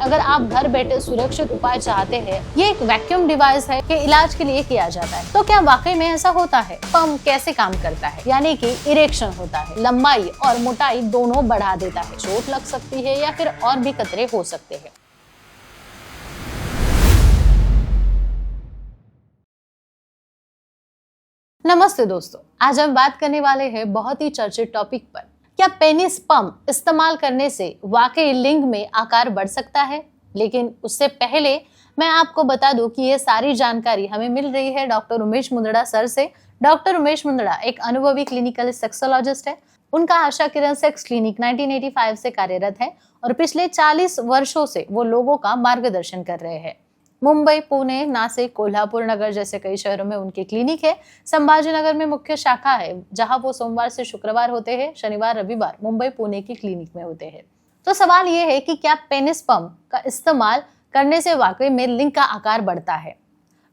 अगर आप घर बैठे सुरक्षित उपाय चाहते हैं, ये एक वैक्यूम डिवाइस है कि इलाज के लिए किया जाता है। तो क्या वाकई में ऐसा होता है? पंप कैसे काम करता है? यानी कि इरेक्शन होता है, लंबाई और मोटाई दोनों बढ़ा देता है, चोट लग सकती है या फिर और भी खतरे हो सकते हैं। नमस्ते दोस्तों, आज हम बात करने वाले हैं बहुत ही चर्चित टॉपिक पर। क्या पेनिस पंप इस्तेमाल करने से वाकई लिंग में आकार बढ़ सकता है? लेकिन उससे पहले मैं आपको बता दूं कि ये सारी जानकारी हमें मिल रही है डॉक्टर उमेश मुंदड़ा सर से। डॉक्टर उमेश मुंदड़ा एक अनुभवी क्लिनिकल सेक्सोलॉजिस्ट है। उनका आशा किरण सेक्स क्लिनिक 1985 से कार्यरत है और पिछले 40 वर्षों से वो लोगों का मार्गदर्शन कर रहे हैं। मुंबई, पुणे, नासिक, कोल्हापुर नगर जैसे कई शहरों में उनके क्लिनिक है। संभाजी नगर में मुख्य शाखा है, जहां वो सोमवार से शुक्रवार होते हैं, शनिवार रविवार मुंबई पुणे की क्लिनिक में होते हैं। तो सवाल ये है कि क्या पेनिस पंप का इस्तेमाल करने से वाकई में लिंग का आकार बढ़ता है?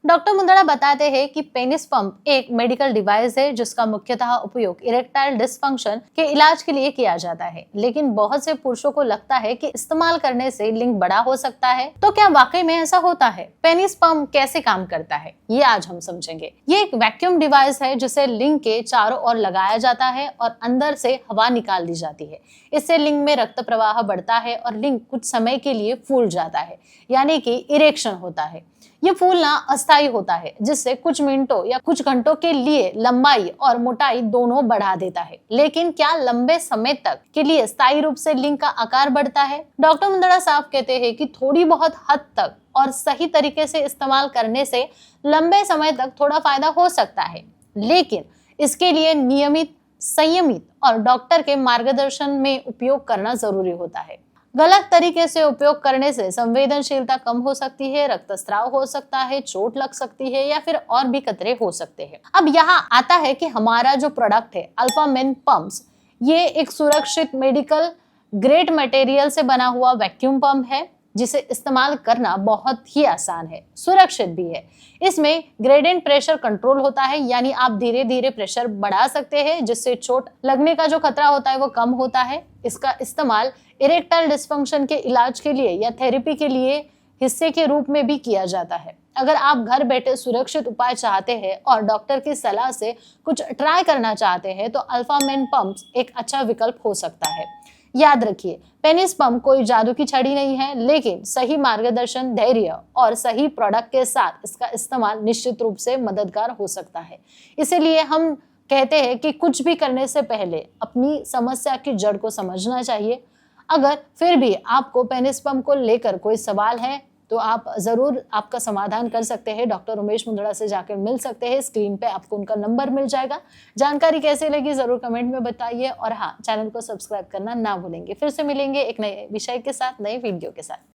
डॉक्टर मुंदड़ा बताते हैं कि पेनिस पंप एक मेडिकल डिवाइस है जिसका मुख्यतः उपयोग इरेक्टाइल डिसफंक्शन के इलाज के लिए किया जाता है। लेकिन बहुत से पुरुषों को लगता है कि इस्तेमाल करने से लिंग बड़ा हो सकता है। तो क्या वाकई में ऐसा होता है? पेनिस पंप कैसे काम करता है, ये आज हम समझेंगे। ये एक वैक्यूम डिवाइस है जिसे लिंग के चारों ओर लगाया जाता है और अंदर से हवा निकाल दी जाती है। इससे लिंग में रक्त प्रवाह बढ़ता है और लिंग कुछ समय के लिए फूल जाता है, यानी कि इरेक्शन होता है। ये फूलना अस्थायी होता है, जिससे कुछ मिनटों या कुछ घंटों के लिए लंबाई और मोटाई दोनों बढ़ा देता है। लेकिन क्या लंबे समय तक के लिए स्थायी रूप से लिंग का आकार बढ़ता है? डॉक्टर मुंदड़ा साहब कहते हैं कि थोड़ी बहुत हद तक और सही तरीके से इस्तेमाल करने से लंबे समय तक थोड़ा फायदा हो सकता है, लेकिन इसके लिए नियमित, संयमित और डॉक्टर के मार्गदर्शन में उपयोग करना जरूरी होता है। गलत तरीके से उपयोग करने से संवेदनशीलता कम हो सकती है, रक्तस्राव हो सकता है, चोट लग सकती है या फिर और भी खतरे हो सकते हैं। अब यहाँ आता है कि हमारा जो प्रोडक्ट है अल्फा मेन पंप्स, ये एक सुरक्षित मेडिकल ग्रेड मटेरियल से बना हुआ वैक्यूम पंप है जिसे इस्तेमाल करना बहुत ही आसान है, सुरक्षित भी है। इसमें ग्रेडियंट प्रेशर कंट्रोल होता है, यानी आप धीरे धीरे प्रेशर बढ़ा सकते हैं जिससे चोट लगने का जो खतरा होता है वो कम होता है। इसका इस्तेमाल इरेक्टाइल डिसफंक्शन के इलाज के लिए या थेरेपी के लिए हिस्से के रूप में भी किया जाता है। अगर आप घर बैठे सुरक्षित उपाय चाहते हैं और डॉक्टर की सलाह से कुछ ट्राई करना चाहते हैं तो अल्फा मेन पंप्स एक अच्छा विकल्प हो सकता है। याद रखिए, पेनिस पंप कोई जादू की छड़ी नहीं है, लेकिन सही मार्गदर्शन, धैर्य और सही प्रोडक्ट के साथ इसका इस्तेमाल निश्चित रूप से मददगार हो सकता है। इसीलिए हम कहते हैं कि कुछ भी करने से पहले अपनी समस्या की जड़ को समझना चाहिए। अगर फिर भी आपको पेनिस पंप को लेकर कोई सवाल है तो आप जरूर आपका समाधान कर सकते हैं। डॉक्टर उमेश मुंदड़ा से जाकर मिल सकते हैं, स्क्रीन पे आपको उनका नंबर मिल जाएगा। जानकारी कैसे लगी जरूर कमेंट में बताइए और हाँ, चैनल को सब्सक्राइब करना ना भूलेंगे। फिर से मिलेंगे एक नए विषय के साथ, नए वीडियो के साथ।